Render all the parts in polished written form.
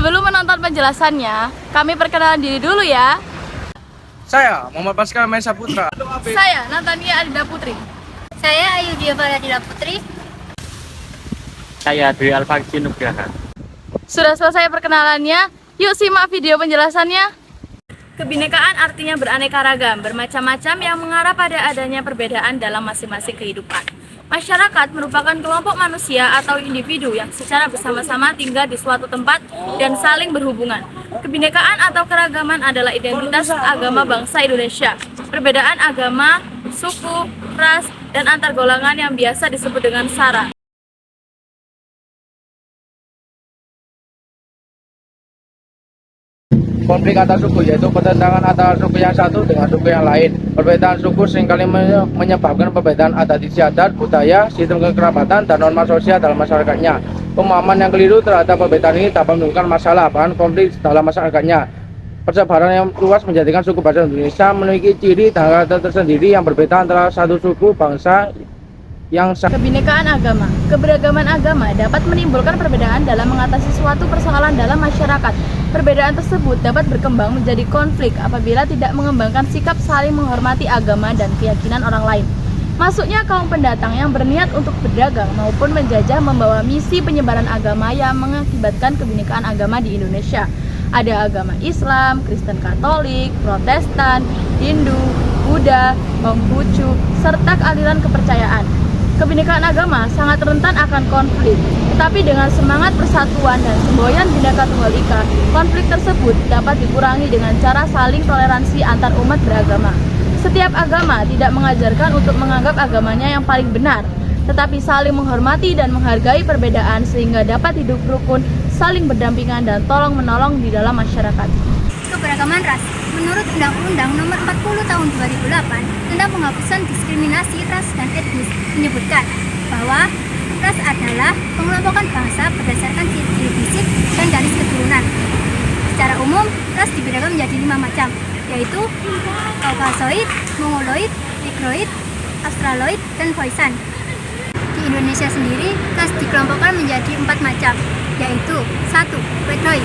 Sebelum menonton penjelasannya, kami perkenalan diri dulu ya. Saya Muhammad Paskal Maisa Putra. Saya Natania Adinda Putri. Saya Ayu Diava Radila Putri. Saya Dwi Alfaksi Nugraha. Sudah selesai perkenalannya, yuk simak video penjelasannya. Kebinekaan artinya beraneka ragam, bermacam-macam yang mengarah pada adanya perbedaan dalam masing-masing kehidupan. Masyarakat merupakan kelompok manusia atau individu yang secara bersama-sama tinggal di suatu tempat dan saling berhubungan. Kebinekaan atau keragaman adalah identitas agama bangsa Indonesia. Perbedaan agama, suku, ras, dan antar golongan yang biasa disebut dengan SARA. Konflik antar suku yaitu pertentangan antara suku yang satu dengan suku yang lain. Perbedaan suku seringkali menyebabkan perbedaan adat istiadat, budaya, sistem kekerabatan, dan norma sosial dalam masyarakatnya. Pemahaman yang keliru terhadap perbedaan ini dapat menimbulkan masalah bahkan konflik dalam masyarakatnya. Persebaran yang luas menjadikan suku bangsa Indonesia memiliki ciri dan karakter tersendiri yang berbeda antara satu suku bangsa yang Kebinekaan agama. Keberagaman agama dapat menimbulkan perbedaan dalam mengatasi suatu persoalan dalam masyarakat. Perbedaan tersebut dapat berkembang menjadi konflik apabila tidak mengembangkan sikap saling menghormati agama dan keyakinan orang lain. Masuknya kaum pendatang yang berniat untuk berdagang maupun menjajah membawa misi penyebaran agama yang mengakibatkan kebinekaan agama di Indonesia. Ada agama Islam, Kristen Katolik, Protestan, Hindu, Buddha, Konghucu, serta aliran kepercayaan. Kebinekaan agama sangat rentan akan konflik, tetapi dengan semangat persatuan dan semboyan Bhinneka Tunggal Ika, konflik tersebut dapat dikurangi dengan cara saling toleransi antar umat beragama. Setiap agama tidak mengajarkan untuk menganggap agamanya yang paling benar, tetapi saling menghormati dan menghargai perbedaan sehingga dapat hidup rukun, saling berdampingan dan tolong-menolong di dalam masyarakat. Keberagaman ras. Menurut Undang-Undang Nomor 40 Tahun 2008 tentang penghapusan diskriminasi ras dan etnis menyebutkan bahwa ras adalah pengelompokan bangsa berdasarkan ciri fisik dan garis keturunan. Secara umum, ras dibedakan menjadi 5 macam, yaitu Kaukasoid, Mongoloid, Negroid, Australoid, dan Khoisan. Di Indonesia sendiri, ras dikelompokkan menjadi 4 macam, yaitu 1. Wedloid.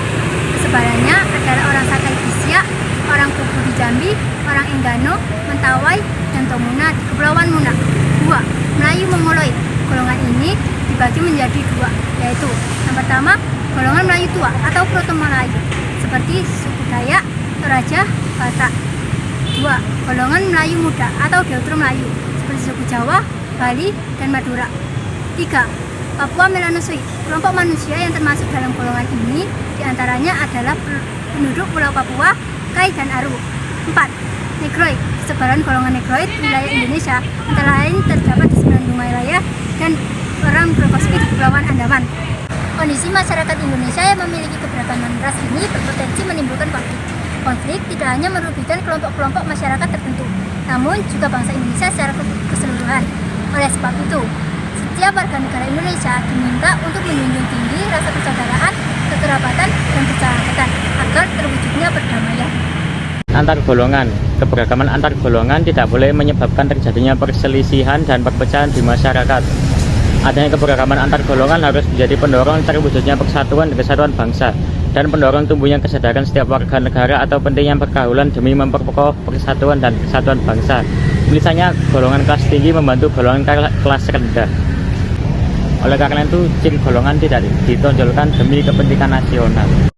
Kesebarannya adalah orang Sakai Bisyak, orang Kubu di Jambi, orang Enggano, Mentawai, dan Tomuna di Kepulauan Muna. 2. Melayu Mongoloid. Golongan ini dibagi menjadi 2, yaitu yang pertama, golongan Melayu tua atau Proto Melayu, seperti suku Dayak, Toraja, Batak. 2. Golongan Melayu muda atau Deutero Melayu, seperti suku Jawa, Bali, dan Madura. 3. Papua Melanosoid. Kelompok manusia yang termasuk dalam golongan ini diantaranya adalah penduduk Pulau Papua, Kai, dan Aru. 4. Negroid. Sebaran golongan Negroid wilayah Indonesia antara lain terdapat di 9 wilayah dan orang berkosmik di Kepulauan Andaman. Kondisi masyarakat Indonesia yang memiliki keberagaman ras ini berpotensi menimbulkan konflik. Konflik tidak hanya merugikan kelompok-kelompok masyarakat tertentu, namun juga bangsa Indonesia secara keseluruhan. Oleh sebab itu, setiap warga negara Indonesia diminta untuk menjunjung tinggi rasa persaudaraan, kekerabatan, dan persahabatan agar terwujudnya perdamaian. Antar golongan. Keberagaman antar golongan tidak boleh menyebabkan terjadinya perselisihan dan perpecahan di masyarakat. Adanya keberagaman antar golongan harus menjadi pendorong terwujudnya persatuan dan kesatuan bangsa, dan pendorong tumbuhnya kesadaran setiap warga negara atau pentingnya pergaulan demi memperkokoh persatuan dan kesatuan bangsa. Misalnya, golongan kelas tinggi membantu golongan kelas rendah. Oleh karena itu, ciri golongan tidak ditonjolkan demi kepentingan nasional.